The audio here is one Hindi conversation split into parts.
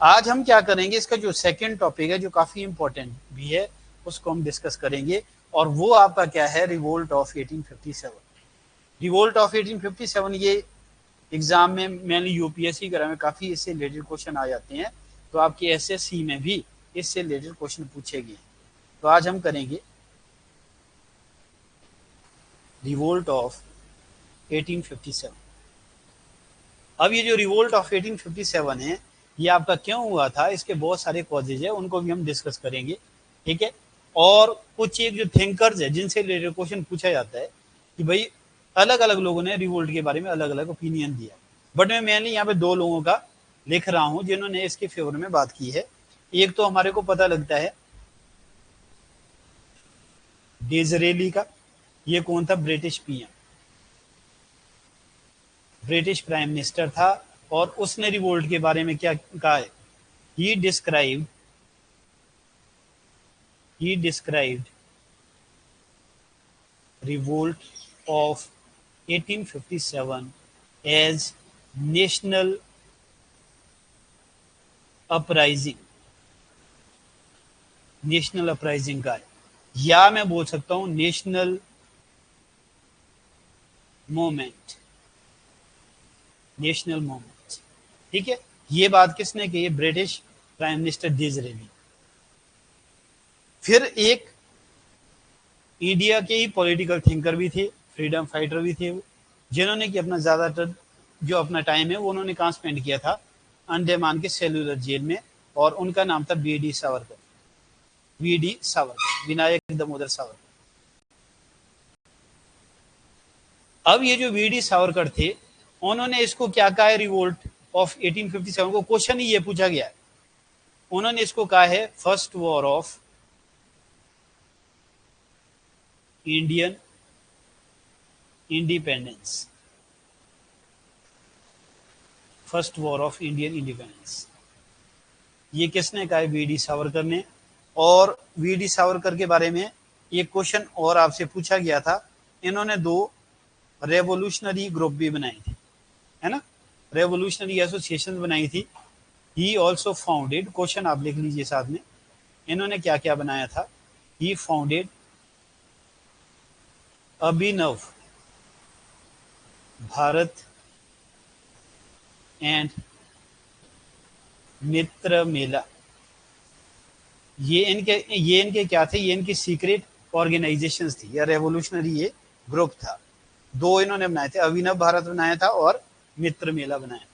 आज हम क्या करेंगे, इसका जो सेकंड टॉपिक है जो काफी इंपॉर्टेंट भी है उसको हम डिस्कस करेंगे, और वो आपका क्या है, रिवोल्ट ऑफ 1857। रिवोल्ट ऑफ 1857 ये एग्जाम में मेनली यूपीएससी वगैरह में काफी इससे रिलेटेड क्वेश्चन आ जाते हैं, तो आपके एसएससी में भी इससे रिलेटेड क्वेश्चन पूछे गए। तो आज हम करेंगे रिवोल्ट ऑफ 1857। अब ये जो रिवोल्ट ऑफ 1857 है, ये आपका क्यों हुआ था, इसके बहुत सारे कॉजेज है, उनको भी हम डिस्कस करेंगे। ठीक है। और कुछ एक जो थिंकर्स है जिनसे रिलेटेड क्वेश्चन पूछा जाता है कि भाई अलग अलग लोगों ने रिवोल्ट के बारे में अलग अलग ओपिनियन दिया, बट मैं मेनली यहाँ पे दो लोगों का लिख रहा हूँ जिन्होंने इसके फेवर में बात की है। एक तो हमारे को पता लगता है डिज़रेली का, ये कौन था, British PM, British prime minister था, और उसने रिवोल्ट के बारे में क्या कहा है, he described he described revolt of 1857 as national uprising, national uprising का है, या मैं बोल सकता हूं नेशनल मूवमेंट, नेशनल मूवमेंट। ठीक है। ये बात किसने की है, ब्रिटिश प्राइम मिनिस्टर डिज़रेली। फिर एक इंडिया के ही पॉलिटिकल थिंकर भी थे, फ्रीडम फाइटर भी थे, जिन्होंने कि अपना ज़्यादातर जो अपना टाइम है वो उन्होंने कहाँ स्पेंड किया था, अंडमान के सेलुलर जेल में, और उनका नाम था B D Savarkar, V D Savarkar, Vinayak Damodar Savarkar. अब ये जो वी डी सावरकर थे, उन्होंने इसको क्या कहा है, रिवोल्ट ऑफ 1857 को क्वेश्चन ही ये पूछा गया है, उन्होंने इसको कहा है first war of Indian independence, first war of Indian independence. ये किसने कहा है, वी डी सावरकर ने। और वी डी सावरकर के बारे में एक क्वेश्चन और आपसे पूछा गया था, इन्होंने दो रेवोल्यूशनरी ग्रुप भी बनाए थे, है ना, रेवोल्यूशनरी एसोसिएशन बनाई थी। ही ऑल्सो फाउंडेड, क्वेश्चन आप लिख लीजिए साथ में, इन्होंने क्या क्या बनाया था, ही फाउंडेड अभिनव भारत एंड मित्र मेला। ये इनके क्या थे, ये इनकी सीक्रेट ऑर्गेनाइजेशंस थी, या रेवोल्यूशनरी ये ग्रुप था। दो इन्होंने बनाए थे, अभिनव भारत बनाया था और मित्र मेला बनाया।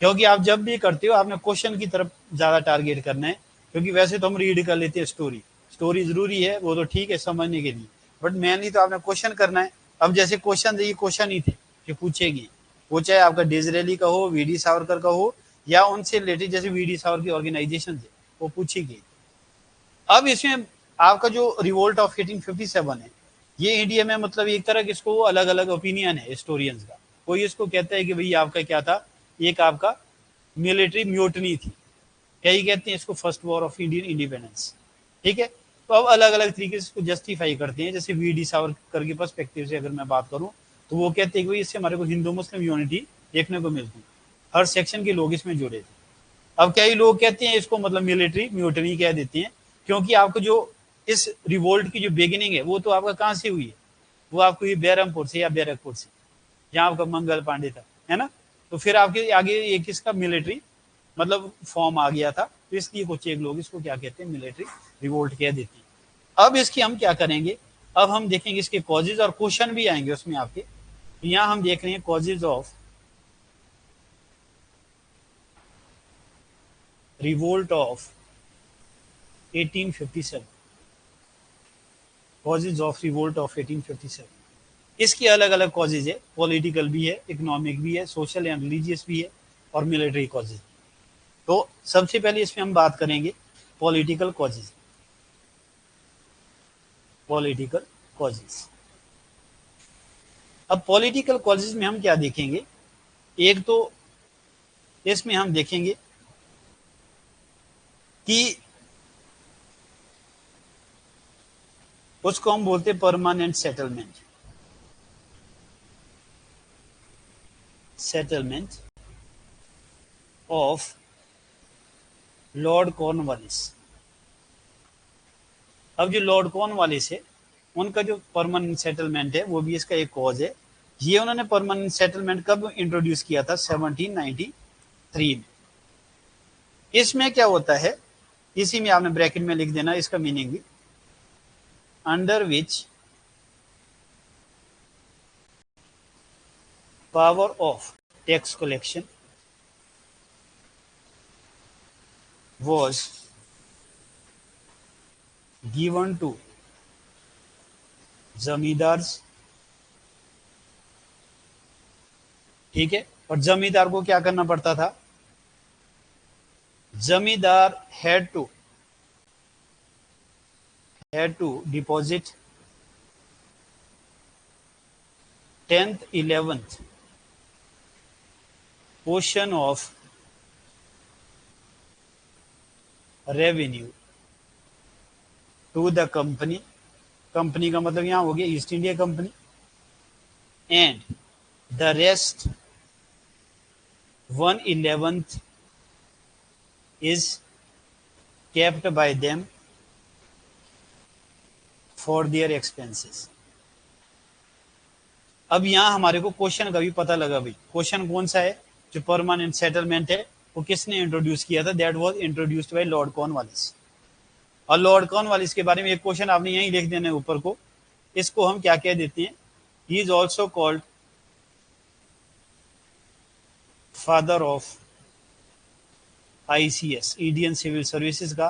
क्योंकि आप जब भी करते हो आपने क्वेश्चन की तरफ ज्यादा टारगेट करना है, क्योंकि वैसे तो हम रीड कर लेते हैं स्टोरी, स्टोरी जरूरी है, वो तो ठीक है समझने के लिए, बट मेनली तो आपने क्वेश्चन करना है। अब जैसे क्वेश्चन, ये क्वेश्चन ही थे कि पूछेगी, वो चाहे आपका डिज़रेली का हो, वी डी सावरकर का हो, या उनसे रिलेटेड जैसे वी डी सावरकर की ऑर्गेनाइजेशन है वो पूछेगी। अब इसमें आपका जो रिवोल्ट ऑफ 1857 है, ये इंडिया में मतलब एक तरह के इसको अलग अलग ओपिनियन है हिस्टोरियंस का। कोई इसको कहता है कि भाई आपका क्या था, एक आपका मिलिट्री म्यूटनी थी, कई कहते हैं इसको first war of Indian independence. ठीक है। तो अब अलग अलग तरीके से इसको जस्टिफाई करते हैं। जैसे वी डी सावरकर के पर्सपेक्टिव से अगर मैं बात करूं, तो वो कहते हैं कि भाई इससे हमारे को हिंदू मुस्लिम यूनिटी देखने को मिलती, हर सेक्शन के लोग इसमें जुड़े थे। अब कई लोग कहते हैं इसको मतलब मिलिट्री म्यूटनी कह देते हैं, क्योंकि आपको जो इस रिवोल्ट की जो बिगिनिंग है वो तो आपका कहाँ से हुई है, वो आपको ये बैरमपुर से या बैरकपुर से, जहाँ आपका मंगल पांडे था, है ना। तो फिर आपके आगे एक किसका मिलिट्री मतलब फॉर्म आ गया था, तो इसलिए कुछ एक लोग इसको क्या कहते हैं, मिलिट्री रिवोल्ट कह देते हैं। अब इसकी हम क्या करेंगे, अब हम देखेंगे इसके कॉजेज, और क्वेश्चन भी आएंगे उसमें आपके। तो यहाँ हम देख रहे हैं causes of revolt of 1857, causes of revolt of 1857। इसके अलग अलग कॉजेज है, पॉलिटिकल भी है, इकोनॉमिक भी है, सोशल एंड रिलीजियस भी है, और मिलिट्री कॉजेज। तो सबसे पहले इसमें हम बात करेंगे पॉलिटिकल कॉजेज, पॉलिटिकल कॉजेज। अब पॉलिटिकल कॉजेज में हम क्या देखेंगे, एक तो इसमें हम देखेंगे कि उसको हम बोलते हैं permanent settlement, settlement of Lord Cornwallis. अब जो लॉर्ड कॉर्नवालिस है उनका जो परमानेंट सेटलमेंट है वो भी इसका एक कॉज है। ये उन्होंने परमानेंट सेटलमेंट कब इंट्रोड्यूस किया था? 1793 में। इसमें क्या होता है, इसी में आपने ब्रैकेट में लिख देना इसका मीनिंग भी, under which power of tax collection was given to zamindars. ठीक है, और जमींदार को क्या करना पड़ता था? जमींदार had to deposit 10th 11th portion of revenue to the company। Company का मतलब यहां हो गया east India company. And the rest 1/11 is kept by them for their expenses। अब यहां हमारे को क्वेश्चन का भी पता लगा भाई, क्वेश्चन कौन सा है? जो परमानेंट सेटलमेंट है वो किसने इंट्रोड्यूस किया था? That was introduced by Lord Cornwallis. और लॉर्ड कॉर्नवालिस के बारे में एक क्वेश्चन आपने यहीं लिख देना है ऊपर को। इसको हम क्या कह देते हैं? He is also called father of ICS, Indian civil services का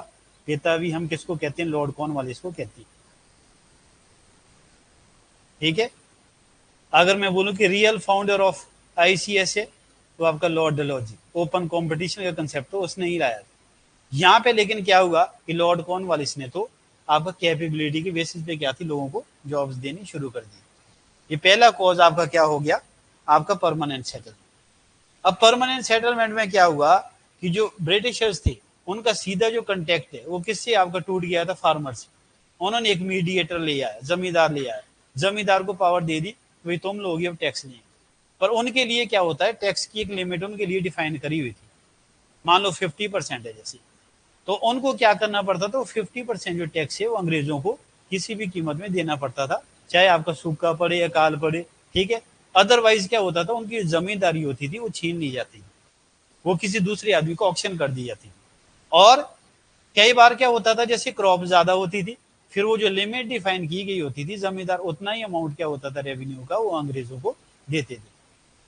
पिता भी हम किसको कहते हैं? लॉर्ड कॉर्नवालिस को कहते हैं। ठीक है, अगर मैं बोलूं कि रियल फाउंडर ऑफ आईसीएस है तो आपका लॉर्ड डलहौजी, ओपन कंपटीशन का कंसेप्ट तो उसने ही लाया था यहाँ पे। लेकिन क्या हुआ कि लॉर्ड कॉर्नवालिस ने तो आपका कैपेबिलिटी की बेसिस पे क्या थी, लोगों को जॉब्स देनी शुरू कर दी। ये पहला कॉज आपका क्या हो गया? आपका परमानेंट सेटलमेंट। अब परमानेंट सेटलमेंट में क्या हुआ कि जो ब्रिटिशर्स थे उनका सीधा जो कंटेक्ट है वो किससे आपका टूट गया था? फार्मर से। उन्होंने एक मीडिएटर ले आया, जमींदार ले आया, जमींदार को पावर दे दी, भाई तुम लोग अब टैक्स लेंगे। पर उनके लिए क्या होता है, टैक्स की एक लिमिट उनके लिए डिफाइन करी हुई थी, मान लो 50% है जैसे, तो उनको क्या करना पड़ता था? 50% जो टैक्स है वो अंग्रेजों को किसी भी कीमत में देना पड़ता था, चाहे आपका सूखा पड़े या काल पड़े। ठीक है, अदरवाइज क्या होता था, उनकी जमींदारी होती थी वो छीन ली जाती थी, वो किसी दूसरे आदमी को ऑक्शन कर दी जाती थी। और कई बार क्या होता था, जैसे क्रॉप ज्यादा होती थी, फिर वो जो लिमिट डिफाइन की गई होती थी, जमींदार उतना ही अमाउंट क्या होता था रेवेन्यू का वो अंग्रेजों को देते थे।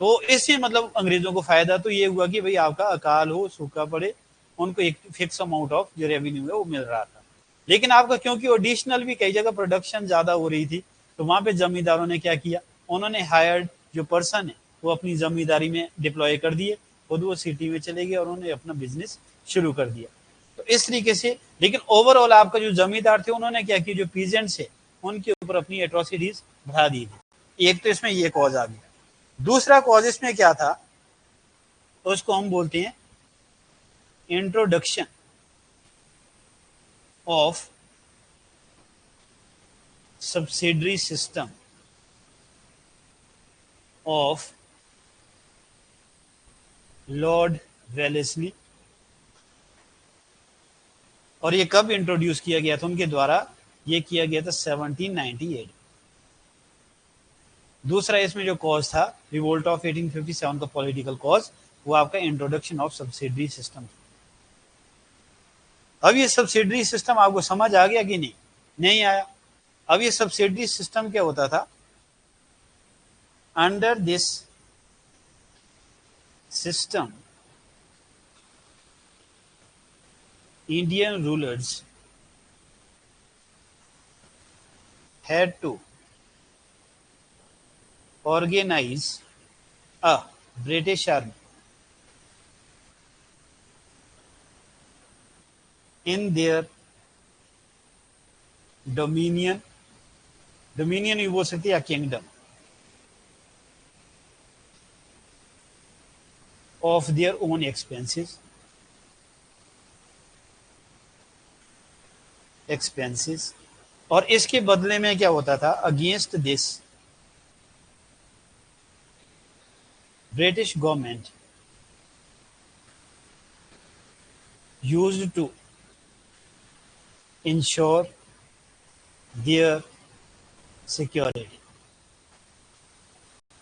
तो इससे मतलब अंग्रेजों को फायदा तो ये हुआ कि भाई आपका अकाल हो, सूखा पड़े, उनको एक फिक्स अमाउंट ऑफ जो रेवेन्यू है वो मिल रहा था। लेकिन आपका क्योंकि एडिशनल भी कई जगह प्रोडक्शन ज्यादा हो रही थी, तो वहां पे जमींदारों ने क्या किया, उन्होंने हायर्ड जो पर्सन है वो अपनी जमींदारी में डिप्लॉय कर दिए, खुद वो सिटी में चले गए और उन्होंने अपना बिजनेस शुरू कर दिया। तो इस तरीके से, लेकिन ओवरऑल आपका जो जमींदार थे उन्होंने क्या किया, जो पीजेंट्स है उनके ऊपर अपनी एट्रोसिटीज बढ़ा दी थी। एक तो इसमें ये कॉज आ गया। दूसरा कॉज इसमें क्या था, तो उसको हम बोलते हैं introduction of subsidiary system of Lord Wellesley. और ये कब इंट्रोड्यूस किया गया था उनके द्वारा? ये किया गया था 1798। दूसरा इसमें जो कॉज था रिवोल्ट ऑफ 1857 का पॉलिटिकल कॉज, वो आपका इंट्रोडक्शन ऑफ सब्सिडरी सिस्टम। अब ये सब्सिडरी सिस्टम आपको समझ आ गया कि नहीं? नहीं आया। अब ये सब्सिडरी सिस्टम क्या होता था? Under this system Indian rulers had to organize a British army in their dominion। dominion भी बोल सकते या kingdom of their own expenses और इसके बदले में क्या होता था? Against this British government used to ensure their security.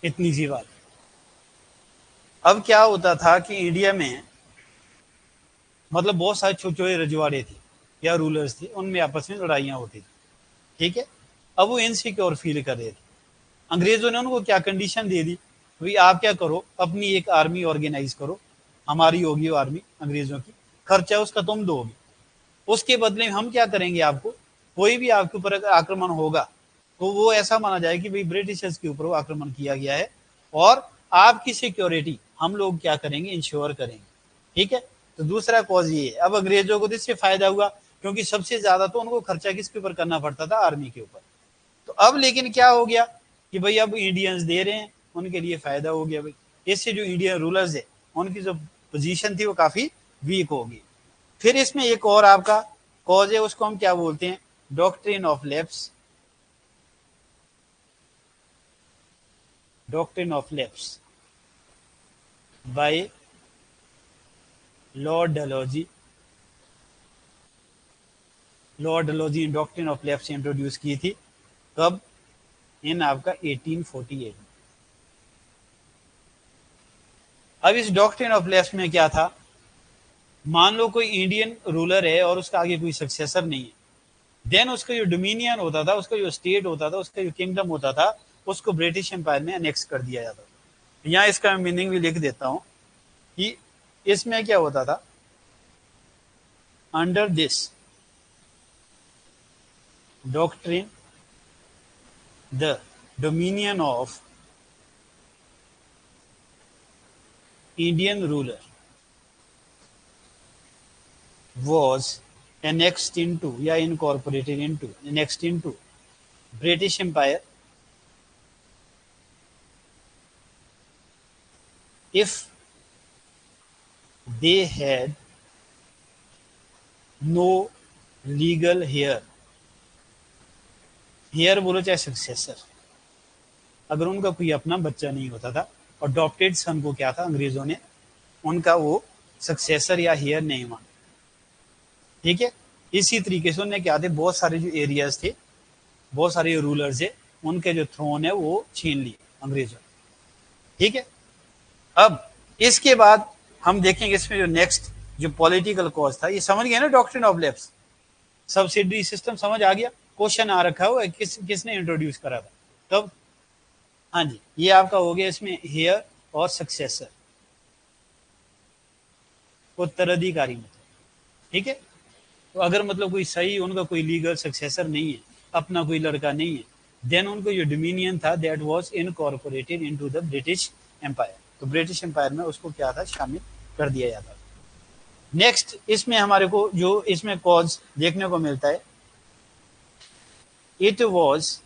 इतनी सी बात। अब क्या होता था कि इंडिया में मतलब बहुत सारे छोटे छोटे रजवाड़े थे या रूलर्स थे, उनमें आपस में लड़ाइयाँ होती थी, ठीक है। अब वो इनसिक्योर फील कर रहे थे। अंग्रेजों ने उनको क्या कंडीशन दे दी, भाई आप क्या करो, अपनी एक आर्मी ऑर्गेनाइज करो, हमारी होगी वो आर्मी अंग्रेजों की, खर्चा उसका तुम दोगे, उसके बदले में हम क्या करेंगे, आपको कोई भी आपके ऊपर अगर आक्रमण होगा तो वो ऐसा माना जाए कि भाई ब्रिटिशर्स के ऊपर वो आक्रमण किया गया है और आपकी सिक्योरिटी हम लोग क्या करेंगे, इंश्योर करेंगे, ठीक है। तो दूसरा कॉज ये है। अब अंग्रेजों को तो इससे फायदा हुआ क्योंकि सबसे ज्यादा तो उनको खर्चा किसके ऊपर करना पड़ता था, आर्मी के ऊपर। तो अब लेकिन क्या हो गया कि भाई अब इंडियंस दे रहे हैं, उनके लिए फायदा हो गया भाई। इससे जो इंडियन रूलर्स है उनकी जो पोजीशन थी वो काफी वीक हो गई। फिर इसमें एक और आपका कॉज है, उसको हम क्या बोलते हैं, doctrine of lapse. Doctrine of lapse by Lord Dalhousie. Lord Dalhousie ने डॉक्ट्रिन ऑफ लैप्स इंट्रोड्यूस की थी, कब, इन आपका 1848। अब इस डॉक्ट्रिन ऑफ लैप्स में क्या था, मान लो कोई इंडियन रूलर है और उसका आगे कोई सक्सेसर नहीं है, देन उसका जो डोमिनियन होता था, उसका जो स्टेट होता था, उसका जो किंगडम होता था, उसको ब्रिटिश एम्पायर में अनेक्स कर दिया जाता था। यहाँ इसका मीनिंग भी लिख देता हूं कि इसमें क्या होता था, under this doctrine the dominion of Indian ruler was annexed into या incorporated into annexed into British Empire if they had no legal heir। Heir बोलो चाहे सक्सेसर, अगर उनका कोई अपना बच्चा नहीं होता था, अडॉप्टेड सन को क्या था, अंग्रेजों ने उनका वो सक्सेसर या हेयर नहीं माना, ठीक है। इसी तरीके से उन्होंने क्या थे, बहुत सारे जो एरियाज थे, बहुत सारे रूलर्स है, उनके जो थ्रोन है वो छीन लिए अंग्रेजों, ठीक है। अब इसके बाद हम देखेंगे इसमें जो नेक्स्ट जो पॉलिटिकल कॉज था, ये समझ गए ना, doctrine of lapse, subsidiary system समझ आ गया, क्वेश्चन आ रखा हो किसने इंट्रोड्यूस करा था, तब, हाँ जी, ये आपका हो गया इसमें हेयर और सक्सेसर, उत्तराधिकारी मतलब, ठीक है। तो अगर मतलब कोई सही उनका कोई लीगल सक्सेसर नहीं है, अपना कोई लड़का नहीं है, देन उनको जो डोमिनियन था that was incorporated into the British empire. तो ब्रिटिश एम्पायर में उसको क्या था, शामिल कर दिया जाता था। नेक्स्ट इसमें हमारे को जो इसमें कॉज देखने को मिलता है, it was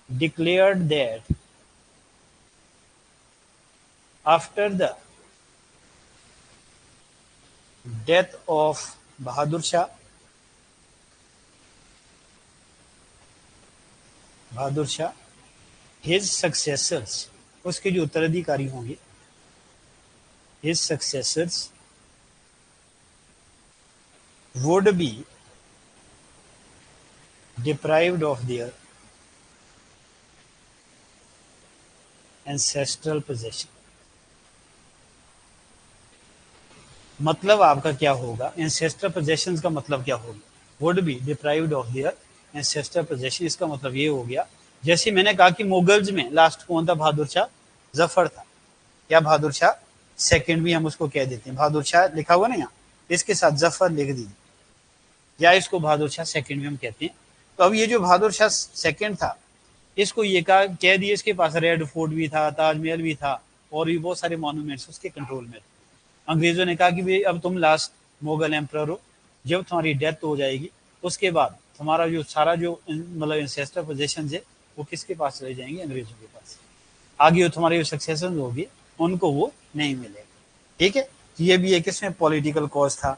declared that after the death of Bahadur Shah, Bahadur Shah, his successors, उसके जो उत्तराधिकारी होंगे, his successors would be deprived of their ancestral possession। मतलब आपका क्या होगा, ancestral possessions का मतलब क्या होगा, would be deprived of their ancestral possession। इसका मतलब ये हो गया, जैसे मैंने कहा कि मुगल्स में लास्ट कौन था, बहादुर शाह जफर था, या बहादुर शाह सेकंड भी हम उसको कह देते हैं, बहादुर शाह लिखा हुआ ना यहाँ, इसके साथ जफर लिख दीजिए, या इसको बहादुर शाह सेकंड भी हम कहते हैं। तो अब ये जो बहादुर शाह सेकंड था, इसको ये कह दिए, इसके पास रेड फोर्ट भी था, ताजमहल भी था, और भी बहुत सारे मॉन्यूमेंट्स उसके कंट्रोल में थे। अंग्रेजों ने कहा कि भाई अब तुम लास्ट मुगल एम्प्रर हो, जब तुम्हारी डेथ हो जाएगी उसके बाद तुम्हारा जो सारा जो मतलब इंसेस्टर पोजेशन है वो किसके पास चले जाएंगे, अंग्रेजों के पास। आगे तुम्हारे जो सक्सेसन होगी उनको वो नहीं मिलेगा, ठीक है। तो ये भी एक इसमें पॉलिटिकल कॉज था।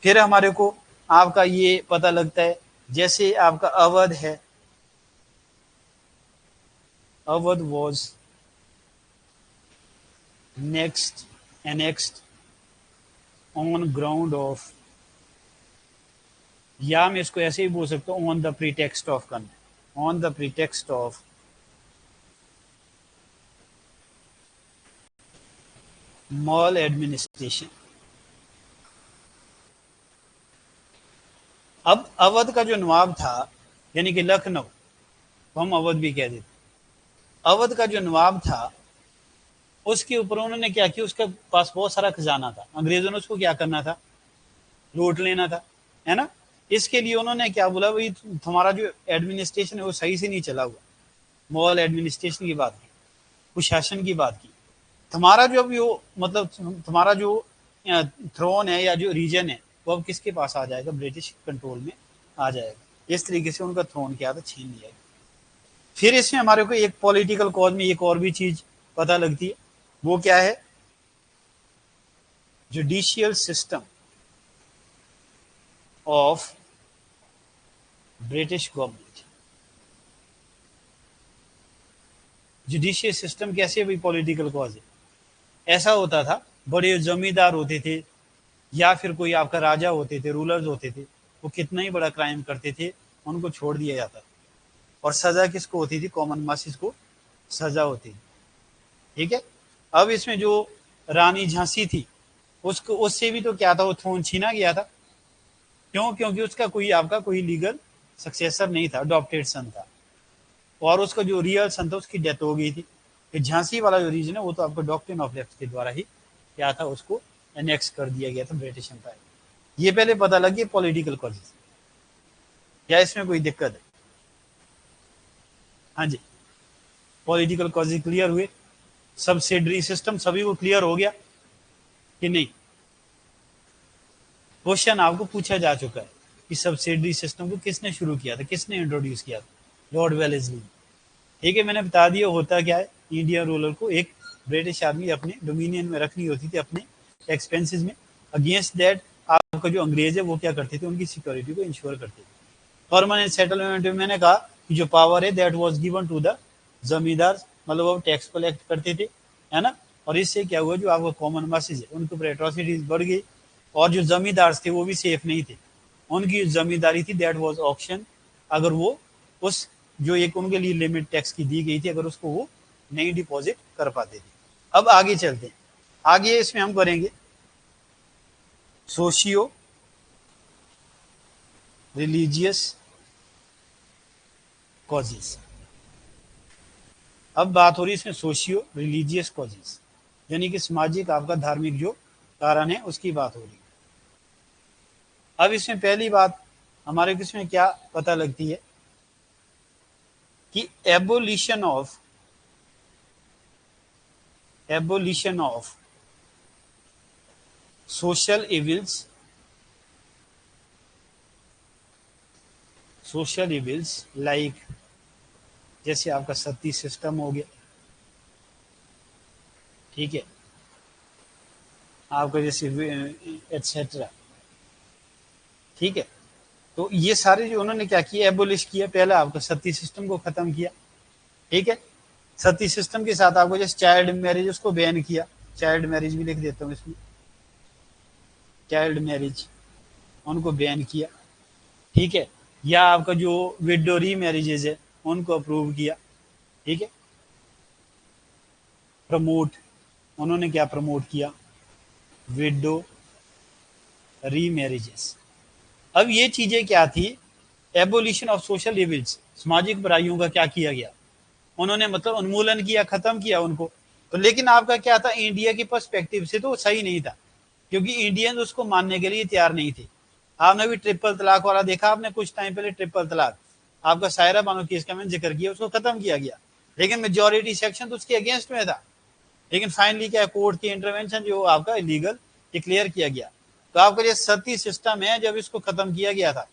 फिर हमारे को आपका ये पता लगता है, जैसे आपका अवध है, Awadh was next annexed on ground of, या मैं इसको ऐसे ही बोल सकता हूँ ऑन द प्रीटेक्स्ट ऑफ करना, on the pretext of mall administration. अब अवध का जो नवाब था, यानी कि लखनऊ, तो हम अवध भी कह देते, अवध का जो नवाब था उसके ऊपर उन्होंने क्या किया, उसके पास बहुत सारा खजाना था, अंग्रेजों ने उसको क्या करना था, लूट लेना था, है ना। इसके लिए उन्होंने क्या बोला, भाई तुम्हारा जो एडमिनिस्ट्रेशन है वो सही से नहीं चला हुआ, मॉल एडमिनिस्ट्रेशन की बात की, कुशासन की बात की, तुम्हारा जो अभी वो मतलब तुम्हारा जो थ्रोन है या जो रीजन है वो अब किसके पास आ जाएगा, ब्रिटिश कंट्रोल में आ जाएगा। इस तरीके से उनका थ्रोन क्या था, छीन लिया। फिर इसमें हमारे को एक पॉलिटिकल कॉज में एक और भी चीज पता लगती है, वो क्या है, judicial system of British government. Judicial system कैसे भी पॉलिटिकल कॉज है, ऐसा होता था, बड़े जमींदार होते थे या फिर कोई आपका राजा होते थे, रूलर्स होते थे, वो कितना ही बड़ा क्राइम करते थे, उनको छोड़ दिया जाता था, और सजा किसको होती थी, कॉमन मासिस को सजा होती थी। ठीक है। अब इसमें जो रानी झांसी थी, उसको उससे भी तो क्या था, वो थ्रोन छीना गया था। क्यों? क्योंकि उसका कोई आपका कोई लीगल सक्सेसर नहीं था, अडॉप्टेड सन था, और उसका जो रियल सन था उसकी डेथ हो गई थी। फिर झांसी वाला जो रीजन है वो तो आपको डॉक्ट्रिन ऑफ लेफ्ट के द्वारा ही क्या था, उसको एनेक्स कर दिया गया था ब्रिटिश एम्पायर। ये पहले पता लगी पॉलिटिकल कॉजेज, क्या इसमें कोई दिक्कत है? हाँ जी, पॉलिटिकल कॉजेज क्लियर हुए, सब्सिडरी सिस्टम सभी को क्लियर हो गया कि नहीं? क्वेश्चन आपको पूछा जा चुका है कि सब्सिडरी सिस्टम को किसने शुरू किया था, किसने इंट्रोड्यूस किया था, लॉर्ड वेलेस्ली। ठीक है, मैंने बता दिया होता क्या है, इंडियन रूलर को एक ब्रिटिश आर्मी अपने डोमिनियन में रखनी होती थी, अपने एक्सपेंसेस में। अगेंस्ट दैट आपका जो अंग्रेज है वो क्या करते थे, उनकी सिक्योरिटी को इंश्योर करते थे। परमानेंट सेटलमेंट में मैंने कहा कि जो पावर है that was given to the zamindar, मतलब वो टैक्स कलेक्ट करते थे, है ना। और इससे क्या हुआ, जो आपको कॉमन मासेज है उनके ऊपर एट्रोसिटीज बढ़ गई, और जो जमींदार थे वो भी सेफ नहीं थे, उनकी जमींदारी थी दैट वाज ऑक्शन। अगर वो उस जो एक उनके लिए लिमिट टैक्स की दी गई थी, अगर उसको वो नहीं डिपॉजिट कर पाते थे। अब आगे चलते हैं, आगे इसमें हम करेंगे सोशियो रिलीजियस कॉजेज। अब बात हो रही है इसमें सोशियो रिलीजियस कॉजेज, यानी कि सामाजिक आपका धार्मिक जो कारण है उसकी बात हो रही है। अब इसमें पहली बात हमारे को इसमें क्या पता लगती है कि abolition of social evils like, जैसे आपका सती सिस्टम हो गया, ठीक है, आपका जैसे एटसेट्रा, ठीक है। तो ये सारे जो उन्होंने क्या किया, एबोलिश किया, पहले आपका सती सिस्टम को खत्म किया, ठीक है। सती सिस्टम के साथ आपको जैसे चाइल्ड मैरिज उसको बैन किया, चाइल्ड मैरिज भी लिख देता हूँ इसमें, चाइल्ड मैरिज उनको बैन किया, ठीक है। या आपका जो विडो री मैरिजेज है उनको अप्रूव किया, ठीक है। प्रमोट, उन्होंने क्या प्रमोट किया, विडो री मैरिजेस। अब ये चीजें क्या थी, एबोलिशन ऑफ सोशल इविल्स, सामाजिक बुराइयों का क्या किया गया, उन्होंने मतलब उन्मूलन किया, खत्म किया उनको। तो लेकिन आपका क्या था, इंडिया के पर्सपेक्टिव से तो सही नहीं था, क्योंकि इंडियंस उसको मानने के लिए तैयार नहीं थे। आपने भी ट्रिपल तलाक वाला देखा आपने कुछ टाइम पहले, ट्रिपल तलाक आपका सायरा बानो केस का मैंने जिक्र किया, उसको खत्म किया गया, लेकिन मेजोरिटी सेक्शन तो उसके अगेंस्ट में था। लेकिन फाइनली क्या, कोर्ट की इंटरवेंशन जो आपका इलीगल डिक्लेयर किया गया। तो आपका जो सती सिस्टम है, जब इसको खत्म किया गया था,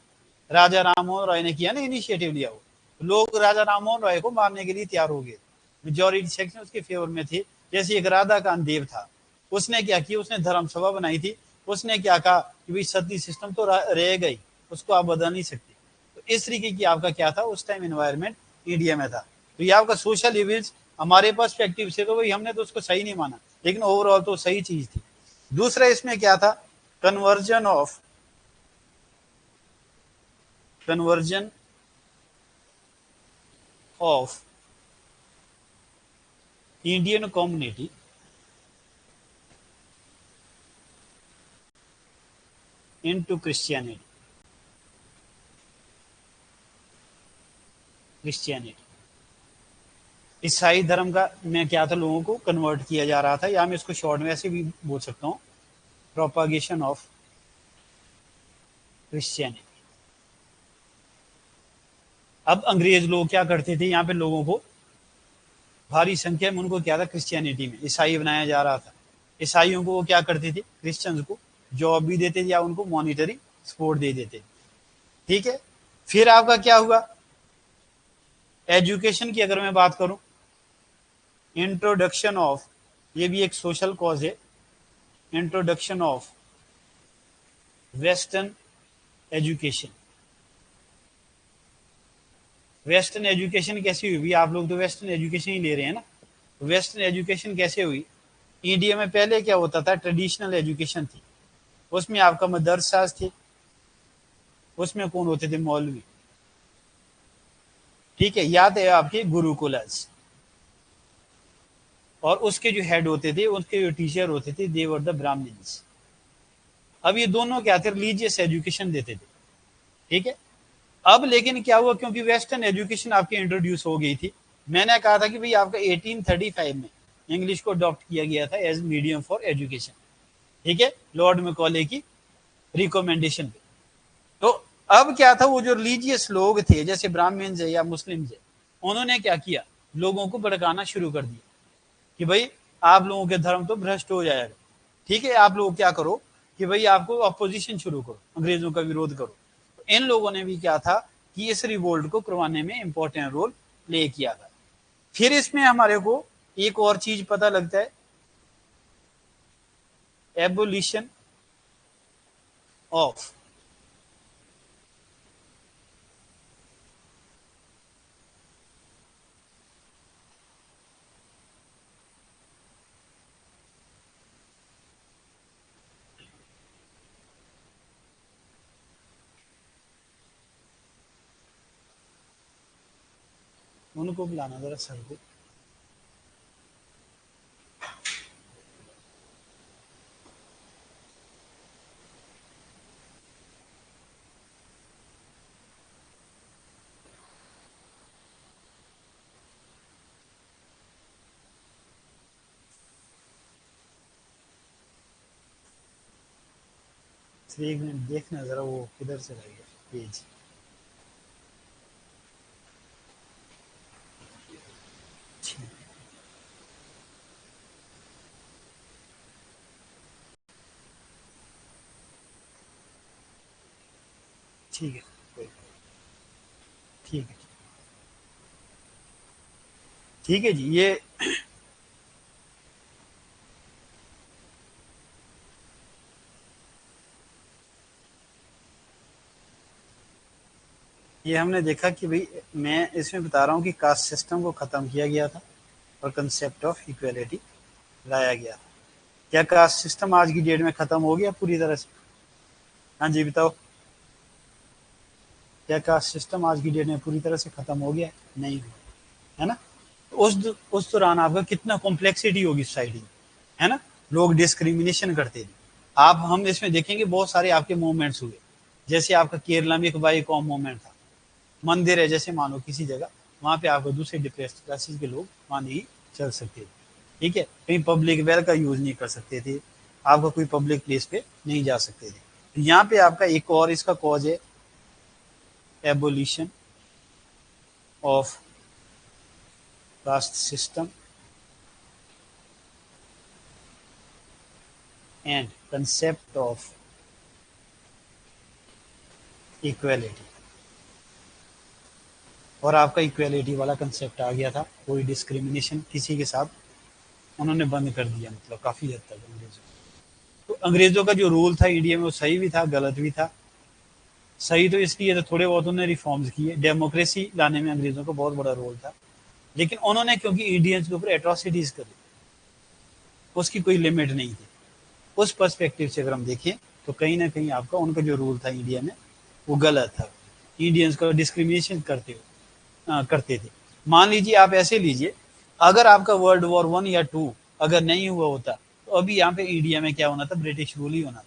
राजा राममोहन रॉय ने किया ना, इनिशिएटिव लिया, वो लोग राजा राममोहन रॉय को मारने के लिए तैयार हो गए, मेजोरिटी सेक्शन उसके फेवर में थे। जैसे एक राधा कांत देव था, उसने क्या किया, उसने धर्म सभा बनाई थी, उसने क्या कहा कि भाई सती सिस्टम तो रह गई, उसको आप बदल नहीं सकते। तो इस तरीके की आपका क्या था उस टाइम एनवायरमेंट इंडिया में था। तो ये आपका सोशल इविल्स हमारे पर्सपेक्टिव से तो भाई हमने तो उसको सही नहीं माना, लेकिन ओवरऑल तो सही चीज थी। दूसरा इसमें क्या था, conversion of Indian community into Christianity. ईसाई धर्म का मैं क्या था, लोगों को कन्वर्ट किया जा रहा था, या मैं इसको शॉर्ट में ऐसे भी बोल सकता हूँ, प्रोपागेशन ऑफ क्रिश्चियनिटी। अब अंग्रेज लोग क्या करते थे, यहाँ पे लोगों को भारी संख्या में उनको क्या था, क्रिश्चियनिटी में ईसाई बनाया जा रहा था। ईसाइयों को वो क्या करते थे, क्रिश्चियंस को जॉब भी देते थे या उनको मॉनिटरी सपोर्ट दे देते। ठीक है, फिर आपका क्या हुआ, एजुकेशन की अगर मैं बात करूं, इंट्रोडक्शन ऑफ, ये भी एक सोशल कॉज है, introduction of western education. Western education कैसी हुई, आप लोग तो वेस्टर्न एजुकेशन ही ले रहे हैं ना। वेस्टर्न एजुकेशन कैसे हुई, इंडिया में पहले क्या होता था, ट्रेडिशनल एजुकेशन थी, उसमें आपका मदरसा थे, उसमें कौन होते थे, मौलवी। ठीक है, याद है आपके गुरुकुलस, और उसके जो हेड होते थे, उसके जो टीचर होते थे, दे वर द ब्राह्मण्स। अब ये दोनों क्या थे, रिलीजियस एजुकेशन देते थे। ठीक है, अब लेकिन क्या हुआ, क्योंकि वेस्टर्न एजुकेशन आपकी इंट्रोड्यूस हो गई थी, मैंने कहा था कि भाई आपका 1835 में इंग्लिश को अडॉप्ट किया गया था एज मीडियम फॉर एजुकेशन। ठीक है, लॉर्ड मैकॉले की रिकमेंडेशन पे। तो अब क्या था, वो जो रिलीजियस लोग थे, जैसे ब्राह्मण है या मुस्लिम है, उन्होंने क्या किया, लोगों को भड़काना शुरू कर दिया कि भाई आप लोगों के धर्म तो भ्रष्ट हो जाएगा। ठीक है, आप लोग क्या करो कि भाई आपको अपोजिशन शुरू करो, अंग्रेजों का विरोध करो। तो इन लोगों ने भी क्या था कि इस रिवोल्ट को करवाने में इंपॉर्टेंट रोल प्ले किया था। फिर इसमें हमारे को एक और चीज पता लगता है, एबोलिशन ऑफ उनको बुलाना जरा सर को। एक मिनट देखना जरा, वो किधर से रहेगा पेज। ठीक है, ठीक है, ठीक है जी। ये हमने देखा कि भाई मैं इसमें बता रहा हूँ कि कास्ट सिस्टम को ख़त्म किया गया था और कंसेप्ट ऑफ इक्वेलिटी लाया गया था। क्या कास्ट सिस्टम आज की डेट में ख़त्म हो गया पूरी तरह से? हाँ जी बताओ, क्या कास्ट सिस्टम आज की डेट में पूरी तरह से ख़त्म हो गया? नहीं हुआ, है ना। उस दौरान आपका कितना कॉम्प्लेक्सिटी होगी सोसाइटी में, है ना। लोग डिस्क्रिमिनेशन करते थे। आप हम इसमें देखेंगे बहुत सारे आपके मूवमेंट्स हुए, जैसे आपका केरला में एक बाई कॉम मूवमेंट था। मंदिर है जैसे मानो किसी जगह, वहाँ पे आपको दूसरे डिप्रेस्ड क्लासेस के लोग वहाँ नहीं चल सकते थे। ठीक है, कहीं पब्लिक वेल का यूज नहीं कर सकते थे, आपका कोई पब्लिक प्लेस पे नहीं जा सकते थे। तो यहाँ पे आपका एक और इसका कॉज है, abolition of caste system and concept of equality. और आपका इक्वेलिटी वाला कंसेप्ट आ गया था, कोई डिस्क्रिमिनेशन किसी के साथ उन्होंने बंद कर दिया, मतलब काफ़ी हद तक अंग्रेजों। तो अंग्रेजों का जो रूल था इंडिया में वो सही भी था, गलत भी था। सही तो इसलिए तो थोड़े बहुत उन्होंने रिफॉर्म्स किए, डेमोक्रेसी लाने में अंग्रेजों का बहुत बड़ा रोल था, लेकिन उन्होंने क्योंकि इंडियंस के ऊपर एट्रोसिटीज करी, उसकी कोई लिमिट नहीं थी। उस पर्सपेक्टिव से अगर हम देखें तो कहीं ना कहीं आपका उनका जो रूल था इंडिया में वो गलत था, इंडियंस को डिस्क्रिमिनेशन करते थे। मान लीजिए आप ऐसे लीजिए, अगर आपका वर्ल्ड वॉर 1 या 2 अगर नहीं हुआ होता तो अभी यहाँ पे इंडिया में क्या होना था, ब्रिटिश रूल ही होना था।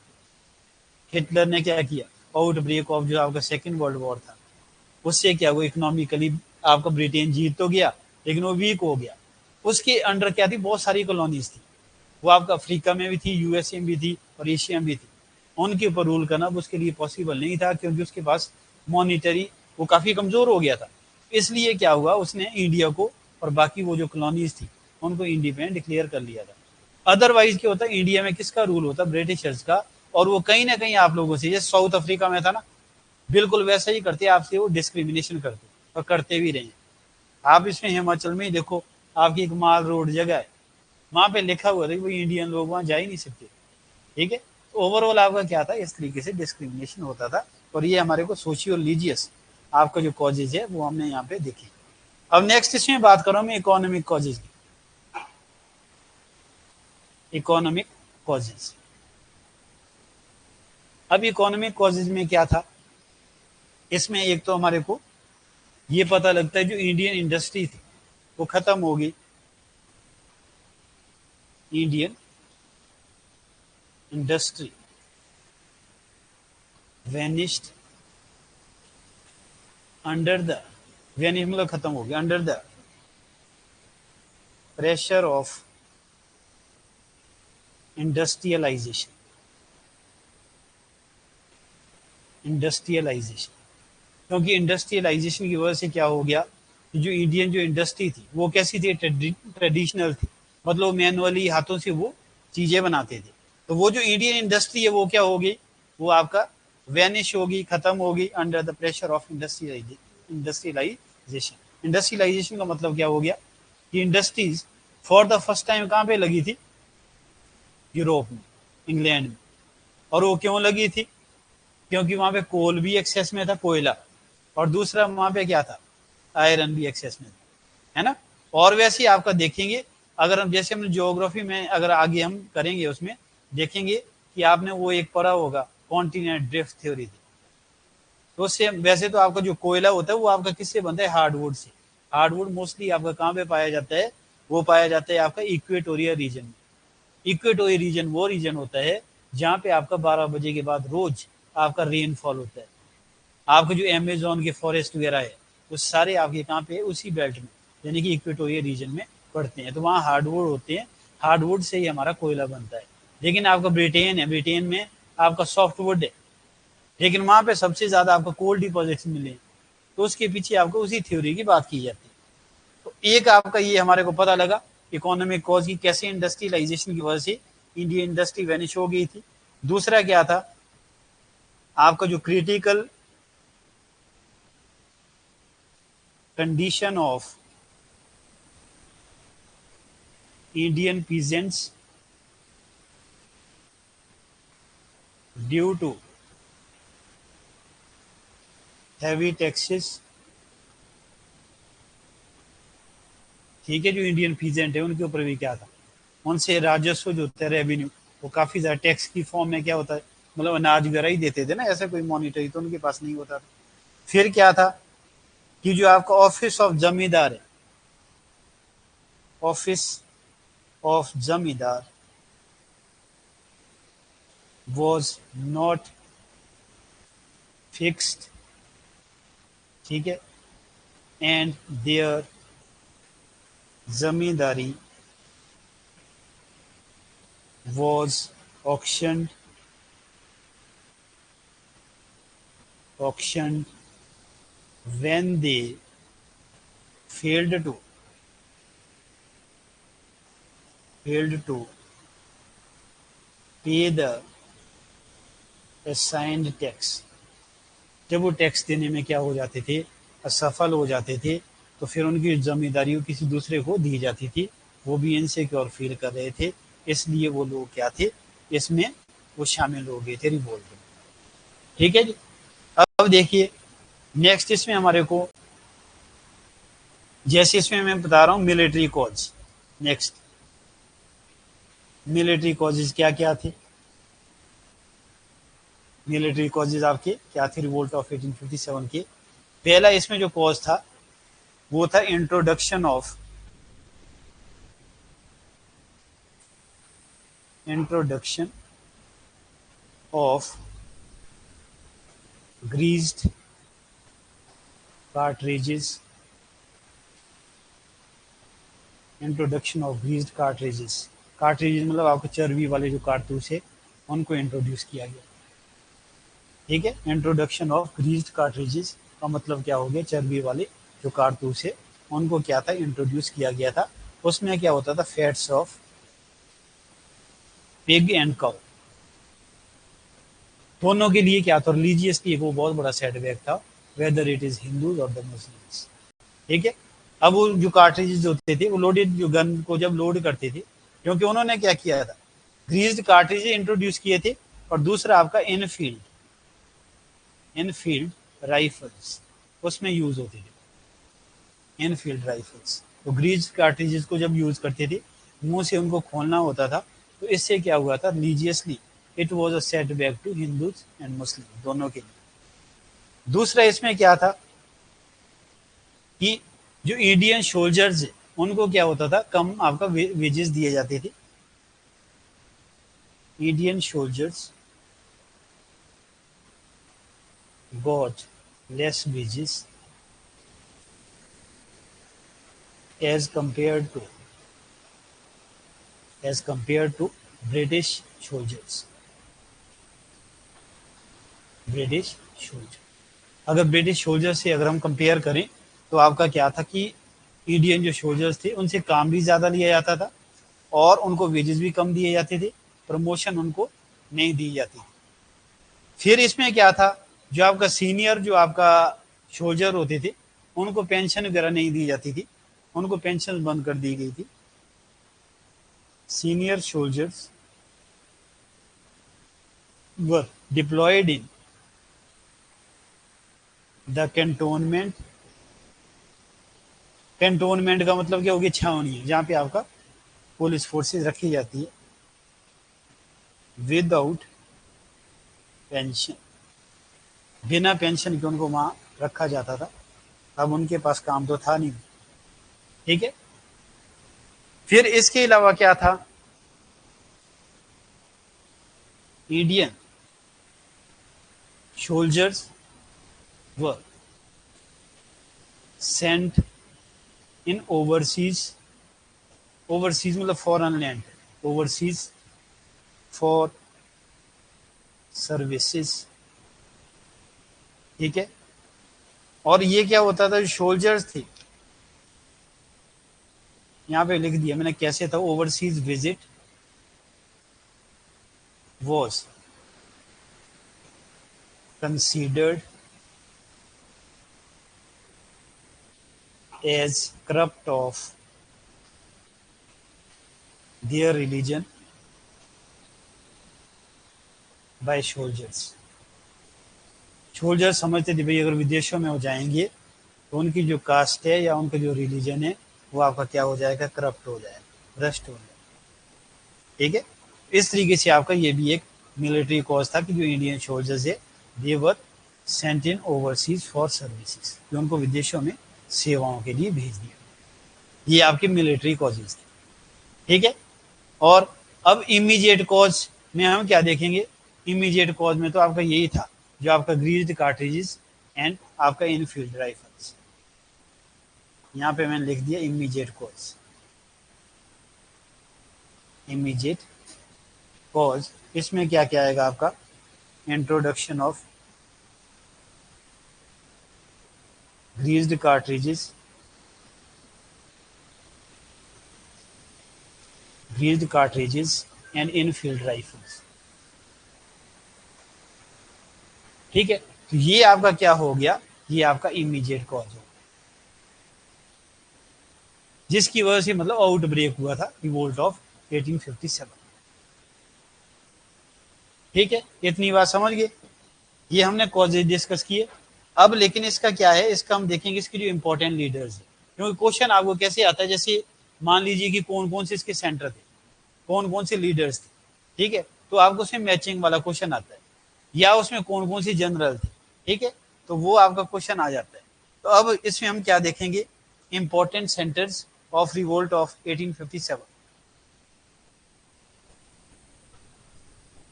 हिटलर ने क्या किया, आउट ब्रेक ऑफ जो आपका सेकेंड वर्ल्ड वॉर था, उससे क्या हुआ, इकोनॉमिकली आपका ब्रिटेन जीत तो गया लेकिन वो वीक हो गया। उसके अंडर क्या थी, बहुत सारी कॉलोनीज थी, वो आपका अफ्रीका में भी थी, यूएसए में भी थी और एशिया में भी थी। उनके ऊपर रूल करना उसके लिए पॉसिबल नहीं था क्योंकि उसके पास मॉनिटरी वो काफ़ी कमज़ोर हो गया था। इसलिए क्या हुआ, उसने इंडिया को और बाकी वो जो कॉलोनीज थी उनको इंडिपेंडेंट डिक्लेयर कर लिया था। अदरवाइज क्या होता, इंडिया में किसका रूल होता, ब्रिटिशर्स का। और वो कहीं ना कहीं आप लोगों से, जैसे साउथ अफ्रीका में था ना, बिल्कुल वैसा ही करते, आपसे वो डिस्क्रिमिनेशन करते और करते भी रहे। आप इसमें हिमाचल में ही देखो, आपकी एक माल रोड जगह है, वहां पे लिखा हुआ था कि भाई इंडियन लोग वहां जा ही नहीं सकते। ठीक है, तो ओवरऑल आपका क्या था, इस तरीके से डिस्क्रिमिनेशन होता था। और ये हमारे को सोशियो रिलीजियस आपका जो कॉजेज है वो हमने यहाँ पे देखे। अब नेक्स्ट इसमें बात करूँ मैं इकोनॉमिक कॉजेज की। इकोनॉमिक कॉजेज, अब इकोनॉमिक कॉजेज में क्या था, इसमें एक तो हमारे को ये पता लगता है जो इंडियन इंडस्ट्री थी वो खत्म हो गई। Indian industry vanished under the, vanish मतलब खत्म हो गया, under the pressure of industrialisation. Industrialisation, क्योंकि इंडस्ट्रियलाइजेशन की वजह से क्या हो गया, जो इंडियन जो इंडस्ट्री थी वो कैसी थी, ट्रेडिशनल थी, मतलब मैनुअली हाथों से वो चीजें बनाते थे। तो वो जो इंडियन इंडस्ट्री है वो क्या हो गई, वो आपका वैनिश होगी, खत्म होगी under the pressure of industrialisation. Industrialisation का मतलब क्या हो गया कि industries for the first time कहाँ पे लगी थी, यूरोप में, इंग्लैंड में। और वो क्यों लगी थी, क्योंकि वहां पे कोल भी एक्सेस में था, कोयला, और दूसरा वहां पे क्या था, आयरन भी एक्सेस में था, है ना। और वैसे ही आपका देखेंगे, अगर हम जैसे हम ज्योग्राफी में अगर आगे हम करेंगे उसमें देखेंगे कि आपने वो एक पढ़ा होगा कॉन्टिनेंट ड्रिफ्ट थ्योरी थी। तो उससे वैसे तो आपका जो कोयला होता है वो आपका किससे बनता है, हार्डवुड से। हार्डवुड मोस्टली आपका कहाँ पे पाया जाता है, वो पाया जाता है आपका इक्वेटोरियल रीजन में। इक्वेटोरियल रीजन वो रीजन होता है जहाँ पे आपका 12 बजे के बाद रोज आपका रेनफॉल होता है। आपके जो अमेजोन के फॉरेस्ट वगैरह है वो सारे आपके कहाँ पे, उसी बेल्ट में, यानी कि इक्वेटोरियल रीजन में पड़ते हैं। तो वहाँ हार्डवुड होते हैं, हार्डवुड से ही हमारा कोयला बनता है। लेकिन आपका ब्रिटेन है, ब्रिटेन में आपका सॉफ्टवुड है, लेकिन वहाँ पे सबसे ज्यादा आपको कोल डिपॉजिट्स मिले। तो उसके पीछे आपको उसी थ्योरी की बात की जाती है। तो एक आपका ये हमारे को पता लगा इकोनॉमिक कॉज की, कैसे इंडस्ट्रियलाइजेशन की वजह से इंडियन इंडस्ट्री वैनिश हो गई थी। दूसरा क्या था, आपका जो critical condition of Indian peasants due to heavy taxes. ठीक है, जो इंडियन पीजेंट है उनके ऊपर भी क्या था, उनसे राजस्व जो होता है, रेवेन्यू, वो काफी ज्यादा टैक्स की फॉर्म में क्या होता है, मतलब अनाज वगैरह ही देते थे ना, ऐसा कोई मॉनिटरी तो उनके पास नहीं होता था। फिर क्या था कि जो आपका ऑफिस ऑफ जमींदार है, office of zamindar was not fixed. ठीक है, and their zamindari was auctioned when they failed to pay the assigned tax। जब वो टैक्स देने में क्या हो जाते थे, असफल हो जाते थे, तो फिर उनकी जमींदारी किसी दूसरे को दी जाती थी। वो भी इनसिक्योर फील कर रहे थे, इसलिए वो लोग क्या थे, इसमें वो शामिल हो गए थे रिवोल्ट में। ठीक है जी। अब देखिए नेक्स्ट इसमें हमारे को, जैसे इसमें मैं बता रहा हूँ military cause. Next military causes क्या क्या थे, मिलिट्री कॉजेज आपके क्या थे रिवोल्ट ऑफ 1857 के? पहला इसमें जो कॉज था वो था introduction of greased cartridges, introduction of greased cartridges. Cartridges मतलब आपको चर्बी वाले जो कारतूस है उनको इंट्रोड्यूस किया गया। ठीक है, इंट्रोडक्शन ऑफ ग्रीज्ड कार्ट्रिजेस का मतलब क्या हो गया, चर्बी वाले जो कारतूस है उनको क्या था, इंट्रोड्यूस किया गया था। उसमें क्या होता था, fats of pig and cow. दोनों के लिए क्या था, रिलीजियसली वो बहुत बड़ा सेटबैक था, वेदर इट इज हिंदूज और द मुस्लिम्स। ठीक है, अब वो जो कार्ट्रिजेस होते थे वो लोडेड जो गन को जब लोड करते थे, क्योंकि उन्होंने क्या किया था, ग्रीज्ड कार्ट्रिजेस इंट्रोड्यूस किए थे, और दूसरा आपका इनफील्ड राइफल्स उसमें यूज होते थे, इनफील्ड राइफल्स। तो ग्रीज्ड कार्ट्रिजेस को जब यूज करते थे, मुंह से उनको खोलना होता था, तो इससे क्या हुआ था, religiously it was a setback to Hindus and Muslim दोनों के लिए। दूसरा इसमें क्या था कि जो इंडियन सोल्जर्स उनको क्या होता था, कम आपका वेजेस दिए जाते थे। Indian soldiers got less wages as compared to British soldiers। British soldier, अगर ब्रिटिश सोल्जर से अगर हम कंपेयर करें तो आपका क्या था कि इंडियन जो सोल्जर्स थे उनसे काम भी ज़्यादा लिया जाता था, और उनको वेजेस भी कम दिए जाते थे, प्रमोशन उनको नहीं दी जाती। फिर इसमें क्या था, जो आपका सीनियर जो आपका सोल्जर होते थे उनको पेंशन वगैरह नहीं दी जाती थी, उनको पेंशन बंद कर दी गई थी। Senior soldiers were deployed in the cantonment. Cantonment का मतलब क्या होगी, छावनी, जहाँ पे आपका पुलिस फोर्सेस रखी जाती है, विदाउट पेंशन, बिना पेंशन के उनको वहां रखा जाता था। अब उनके पास काम तो था नहीं। ठीक है, फिर इसके अलावा क्या था, Indian soldiers were sent in overseas, overseas मतलब foreign land, overseas for services. ठीक है, और ये क्या होता था, जो सोल्जर्स थे, यहां पे लिख दिया मैंने कैसे था, overseas visit was considered as corrupt of their religion by soldiers। Soldier समझते थे भाई अगर विदेशों में हो जाएंगे तो उनकी जो कास्ट है या उनका जो रिलीजन है वो आपका क्या हो जाएगा, करप्ट हो जाएगा, भ्रष्ट हो जाएगा। ठीक है, इस तरीके से आपका ये भी एक मिलिट्री कॉज था कि जो इंडियन सोल्जर्स है they were sent in overseas for services, जो उनको विदेशों में सेवाओं के लिए भेज दिया। ये आपके मिलिट्री कॉजेज थे। ठीक है, और अब इमीडिएट कॉज में हम क्या देखेंगे, इमीडिएट कॉज में तो आपका यही था, जो आपका ग्रीज्ड कार्ट्रिजेस एंड आपका इनफील्ड राइफल्स। यहां पे मैंने लिख दिया इमीडिएट कॉज। इमीडिएट कॉज इसमें क्या क्या आएगा आपका, introduction of greased cartridges, greased cartridges and Enfield rifles. ठीक है, तो ये आपका क्या हो गया, ये आपका इमीडिएट कॉज हो, जिसकी वजह से मतलब आउटब्रेक हुआ था रिवोल्ट ऑफ 1857। ठीक है, इतनी बात समझ गए, ये हमने कॉजेज डिस्कस किए। अब लेकिन इसका क्या है, इसका हम देखेंगे इसके जो इंपॉर्टेंट लीडर्स है, क्योंकि क्वेश्चन आपको कैसे आता है, जैसे मान लीजिए कि कौन कौन से इसके सेंटर थे, कौन कौन से लीडर्स थे। ठीक है, तो आपको उसमें मैचिंग वाला क्वेश्चन आता है। या उसमें कौन कौन सी जनरल थी, ठीक है, तो वो आपका क्वेश्चन आ जाता है। तो अब इसमें हम क्या देखेंगे, important centres of revolt of 1857,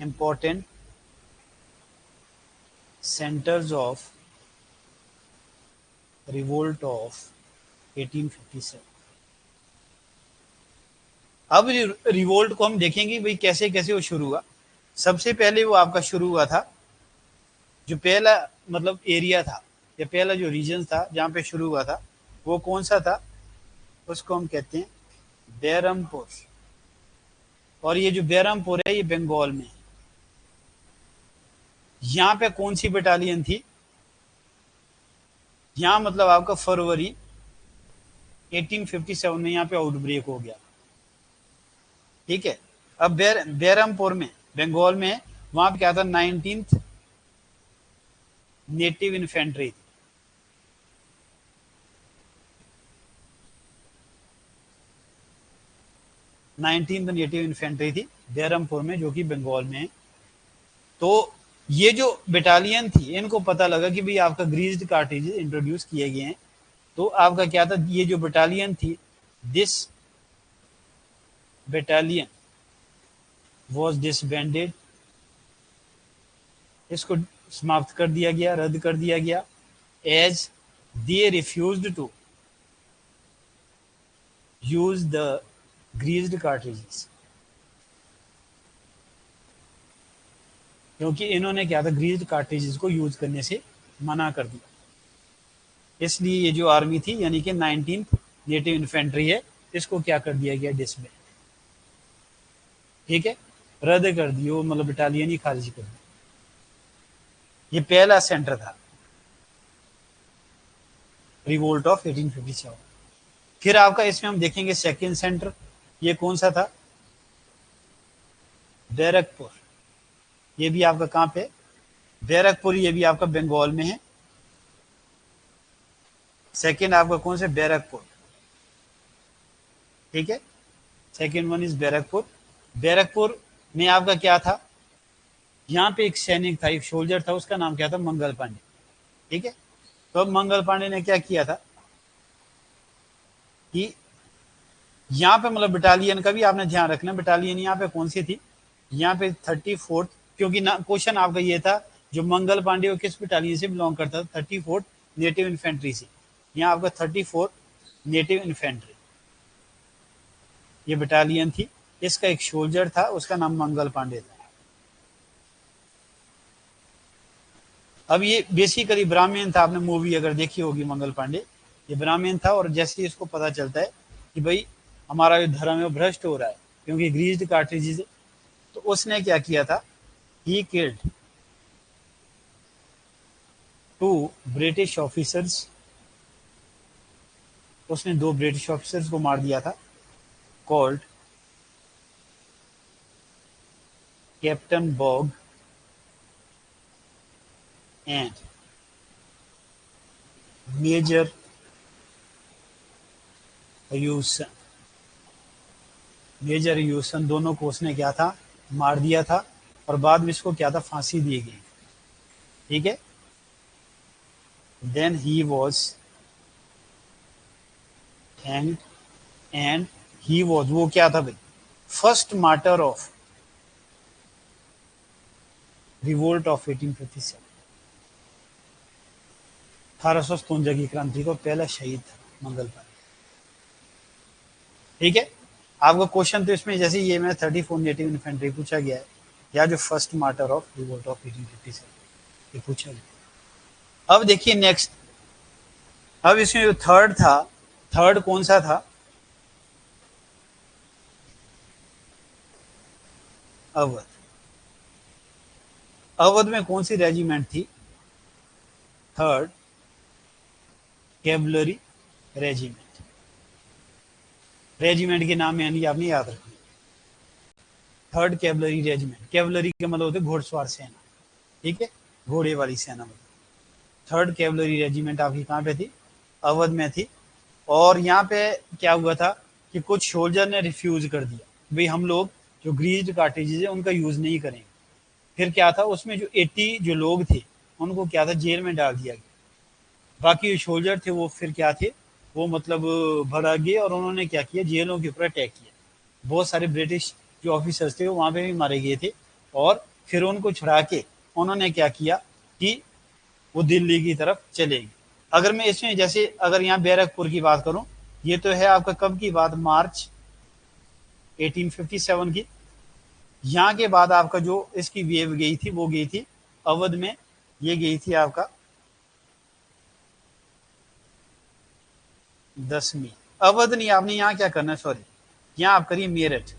important centres of revolt of 1857। अब रिवोल्ट को हम देखेंगे भाई कैसे कैसे वो शुरू हुआ। सबसे पहले वो आपका शुरू हुआ था, जो पहला मतलब एरिया था या पहला जो रीजन था जहाँ पे शुरू हुआ था, वो कौन सा था, उसको हम कहते हैं बैरमपुर। और ये जो बैरमपुर है ये बंगाल में है। यहाँ पे कौन सी बटालियन थी, यहाँ मतलब आपका फरवरी 1857 में यहाँ पे आउटब्रेक हो गया, ठीक है। अब बैरमपुर में बंगाल में है, वहां पे क्या था, 19th native infantry, 19th native infantry थी बैरमपुर में, जो कि बंगाल में है। तो ये जो बटालियन थी, इनको पता लगा कि भाई आपका ग्रीज्ड कार्ट्रिजेज इंट्रोड्यूस किए गए हैं, तो आपका क्या था, ये जो बटालियन थी, दिस बटालियन वॉज डिसबैंडेड, इसको समाप्त कर दिया गया, रद्द कर दिया गया, as they refused to use the greased cartridges, क्योंकि इन्होंने क्या था, ग्रीज्ड कार्ट्रिजेस को यूज करने से मना कर दिया। इसलिए ये जो आर्मी थी यानी कि 19th नेटिव इन्फेंट्री है, इसको क्या कर दिया गया, डिसबैंड, ठीक है, रद्द कर दियो, मतलब बटालियन ही खारिज कर दी। ये पहला सेंटर था रिवोल्ट ऑफ 1857। फिर आपका इसमें हम देखेंगे सेकेंड सेंटर, ये कौन सा था, बैरकपुर। ये भी आपका कहाँ पे, बैरकपुर, ये भी आपका बंगाल में है। सेकेंड आपका कौन सा, बैरकपुर, ठीक है, second one is Barrackpore. Barrackpore में आपका क्या था, यहाँ पे एक सैनिक था, एक सोल्जर था, उसका नाम क्या था, मंगल पांडे, ठीक है। तो अब मंगल पांडे ने क्या किया था कि यहाँ पे मतलब बटालियन का भी आपने ध्यान रखना, बटालियन यहाँ पे कौन सी थी, यहाँ पे 34th, क्योंकि ना क्वेश्चन आपका ये था, जो मंगल पांडे वो किस बटालियन से बिलोंग करता था, 34th नेटिव इन्फेंट्री से। यहाँ आपका 34th नेटिव इन्फेंट्री ये बटालियन थी, इसका एक सोल्जर था, उसका नाम मंगल पांडे था। अब ये बेसिकली ब्राह्मण था, आपने मूवी अगर देखी होगी मंगल पांडे, ये ब्राह्मण था, और जैसे इसको पता चलता है कि भाई हमारा जो धर्म है वो भ्रष्ट हो रहा है क्योंकि ग्रीज्ड कार्ट्रिजेज, तो उसने क्या किया था, ही किल्ड 2 ब्रिटिश ऑफिसर्स, उसने 2 ब्रिटिश ऑफिसर्स को मार दिया था, called Captain Baugh and Major Hewson. Major Hewson दोनों को उसने क्या था, मार दिया था, और बाद में इसको क्या था, फांसी दी गई, ठीक है। Then he was hanged and he was, वो क्या था भाई, first martyr of revolt of 1857, 1857 की क्रांति को पहला शहीद था मंगल पांडे, ठीक है। आपका क्वेश्चन तो इसमें जैसे ये मैं 34 नेटिव इन्फेंट्री पूछा गया है, या जो first martyr of revolt of 1857 ये पूछा गया। अब देखिए नेक्स्ट, अब इसमें जो थर्ड था, थर्ड कौन सा था, अवध। अवध में कौन सी रेजिमेंट थी, थर्ड कैवलरी रेजिमेंट। रेजिमेंट के नाम यानी आपने याद रखना, थर्ड कैवलरी रेजिमेंट, कैवलरी के मतलब होते घोड़सवार सेना, ठीक है, घोड़े वाली सेना मतलब। थर्ड कैवलरी रेजिमेंट आपकी कहाँ पे थी, अवध में थी। और यहाँ पे क्या हुआ था कि कुछ सोल्जर ने रिफ्यूज कर दिया, भाई हम लोग जो ग्रीज्ड कार्ट्रिजेज है उनका यूज नहीं करेंगे, फिर क्या था, उसमें जो 80 जो लोग थे उनको क्या था, जेल में डाल दिया गया। बाकी जो सोल्जर थे वो फिर क्या थे, वो मतलब भड़क गए और उन्होंने क्या किया, जेलों के ऊपर अटैक किया। बहुत सारे ब्रिटिश जो ऑफिसर्स थे वो वहाँ पे भी मारे गए थे। और फिर उनको छुड़ा के उन्होंने क्या किया कि वो दिल्ली की तरफ चले गए। अगर मैं इसमें जैसे अगर यहाँ बैरकपुर की बात करूं, ये तो है आपका कब की बात, मार्च 1857 की। यहाँ के बाद आपका जो इसकी वेव गई थी वो गई थी अवध में, ये गई थी आपका 10वीं। अवध नहीं, आपने यहाँ क्या करना है, सॉरी, यहाँ आप करिए मेरठ।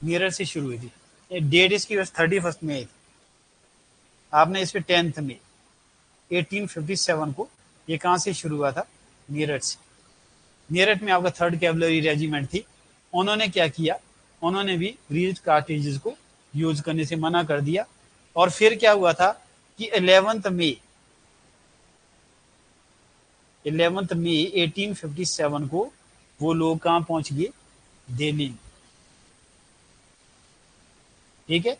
मेरठ से शुरू हुई थी, डेट इसकी बस 31 मई थी। आपने इस पे 10 मई 1857 को ये कहाँ से शुरू हुआ था, मेरठ से। मेरठ में आपका 3rd कैवलरी रेजिमेंट थी। उन्होंने क्या किया, उन्होंने भी रील्ड कार्टेजेस को यूज करने से मना कर दिया। और फिर क्या हुआ था कि 11 मई 1857 को वो लोग कहाँ पहुंच गए, दिल्ली में। ठीक है,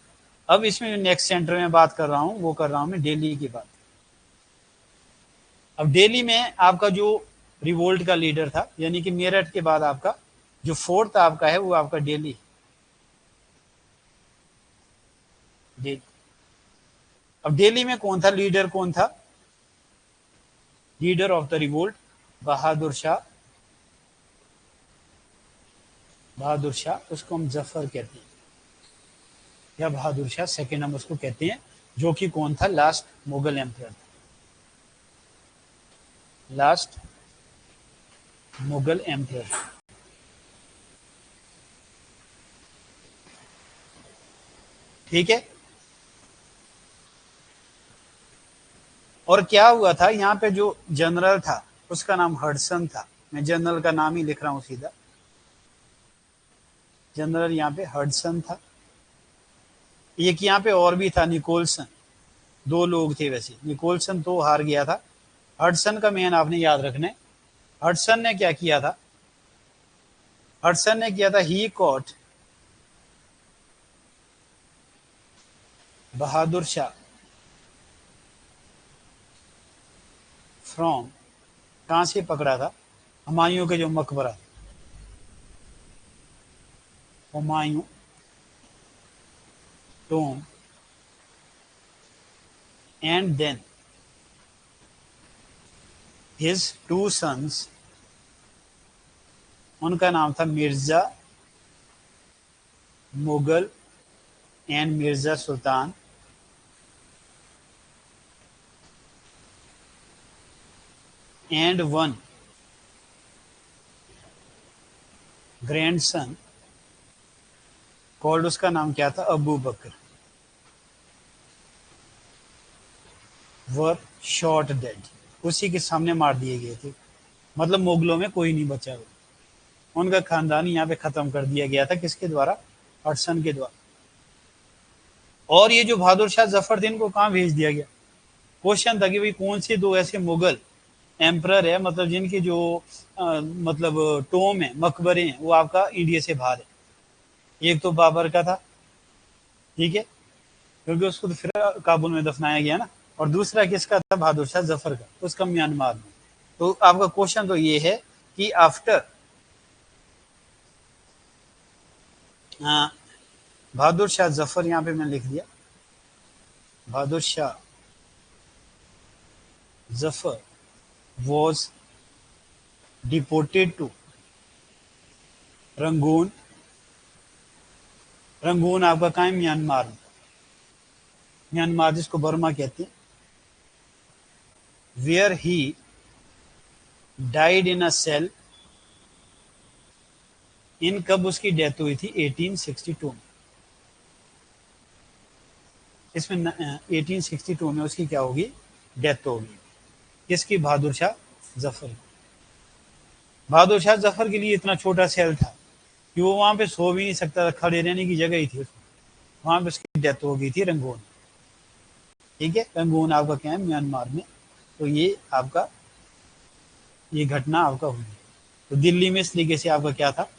अब इसमें नेक्स्ट सेंटर में बात कर रहा हूं, वो कर रहा हूं मैं दिल्ली की बात। अब दिल्ली में आपका जो रिवोल्ट का लीडर था, यानी कि मेरठ के बाद आपका जो फोर्थ आपका है वो आपका दिल्ली। अब दिल्ली में कौन था लीडर, कौन था leader of the revolt, Bahadur Shah. Bahadur Shah, उसको हम जफर कहते हैं, या बहादुर शाह सेकेंड हम उसको कहते हैं, जो कि कौन था, लास्ट मुगल एम्परर था, लास्ट मुगल एम्परर। ठीक है, और क्या हुआ था, यहाँ पे जो जनरल था उसका नाम हडसन था। मैं जनरल का नाम ही लिख रहा हूं सीधा, जनरल यहाँ पे हडसन था। एक यहाँ पे और भी था, निकोलसन। दो लोग थे वैसे, निकोलसन तो हार गया था। हडसन का मेन आपने याद रखना है। हडसन ने क्या किया था, हडसन ने किया था, he caught Bahadur Shah from, कहां से पकड़ा था, हुमायूं के जो मकबरा, Humayun tomb, and then his 2 sons, उनका नाम था Mirza Mughal and Mirza Sultan, and 1 grandson called, उसका नाम क्या था, Abu Bakr, were shot dead, उसी के सामने मार दिए गए थे। मतलब मुगलों में कोई नहीं बचा हुआ, उनका खानदान यहाँ पे खत्म कर दिया गया था, किसके द्वारा, हडसन के द्वारा। और ये जो बहादुर शाह जफर थे, इनको कहाँ भेज दिया गया। क्वेश्चन था कि भाई कौन से दो ऐसे मुगल एम्प्रर है, मतलब जिनके जो मतलब टोम है, मकबरे हैं, वो आपका इंडिया से बाहर है। एक तो बाबर का था, ठीक है, क्योंकि उसको तो फिर काबुल में दफनाया गया ना। और दूसरा किसका था, बहादुर शाह जफर का, उसका म्यांमार में। तो आपका क्वेश्चन तो ये है कि आफ्टर बहादुर शाह जफर, यहाँ पे मैंने लिख दिया Bahadur Shah Zafar was deported to Rangoon. Rangoon आपका कहाँ है, म्यांमार में, म्यांमार जिसको बर्मा कहते हैं। Where he died in a cell, in कब उसकी डेथ हुई थी, 1862 में। इसमें 1862 में उसकी क्या होगी, डेथ होगी। किसकी, बहादुर शाह जफर। बहादुर शाह जफर के लिए इतना छोटा सेल था कि वो वहां पे सो भी नहीं सकता था, खड़े रहने की जगह ही थी उसमें। वहां पे उसकी डेथ हो गई थी रंगून। ठीक है, रंगून आपका क्या है, म्यांमार में। तो ये आपका ये घटना आपका हुई। तो दिल्ली में इस तरीके से आपका क्या था,